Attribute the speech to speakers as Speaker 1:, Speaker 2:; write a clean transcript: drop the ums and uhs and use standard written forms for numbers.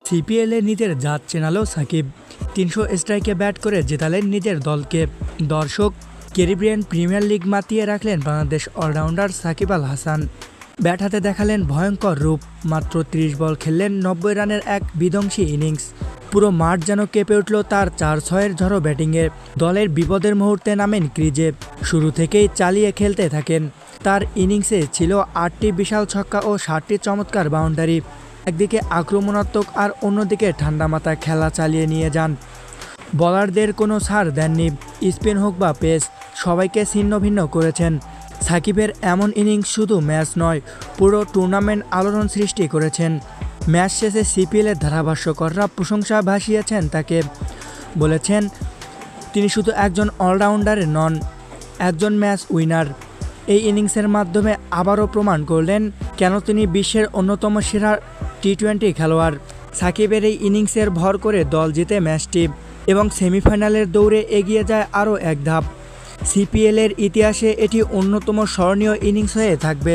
Speaker 1: সিপিএলে নিজের জাত চেনালো সাকিব। ৩০০ স্ট্রাইকে ব্যাট করে জেতালেন নিজের দলকে। দর্শক, ক্যারিবিয়ান প্রিমিয়ার লিগ মাতিয়ে রাখলেন বাংলাদেশ অলরাউন্ডার সাকিব আল হাসান। ব্যাট হাতে দেখালেন ভয়ঙ্কর রূপ। মাত্র ৩০ বল খেললেন ৯০ রানের এক বিধ্বংসী ইনিংস। পুরো মাঠ যেন কেঁপে উঠল তার ৪-৬-এর ঝড়ো ব্যাটিংয়ে। দলের বিপদের মুহূর্তে নামেন ক্রিজে। শুরু থেকেই চালিয়ে খেলতে থাকেন। তার ইনিংসে ছিল ৮টি বিশাল ছক্কা ও ৬০টি চমৎকার বাউন্ডারি। একদিকে আক্রমণাত্মক আর অন্যদিকে ঠান্ডা মাথায় খেলা চালিয়ে নিয়ে যান। বোলারদের কোনো ছাড় দেননি। স্পিন হোক বা পেস, সবাইকে ছিন্ন ভিন্ন করেছেন। সাকিবের এমন ইনিংস শুধু ম্যাচ নয়, পুরো টুর্নামেন্ট আলোড়ন সৃষ্টি করেছেন। ম্যাচ শেষে সিপিএলের ধারাভাষ্যকররা প্রশংসা ভাসিয়েছেন তাকে। বলেছেন, তিনি শুধু একজন অলরাউন্ডার নন, একজন ম্যাচ উইনার। এই ইনিংসের মাধ্যমে আবারও প্রমাণ করলেন কেন তিনি বিশ্বের অন্যতম সেরা টি-20 খেলোয়াড়। সাকিবের এই ইনিংসের ভর করে দল জিতে ম্যাচটি এবং সেমিফাইনালের দৌড়ে এগিয়ে যায় আরও এক ধাপ। সিপিএলের ইতিহাসে এটি অন্যতম স্মরণীয় ইনিংস হয়ে থাকবে।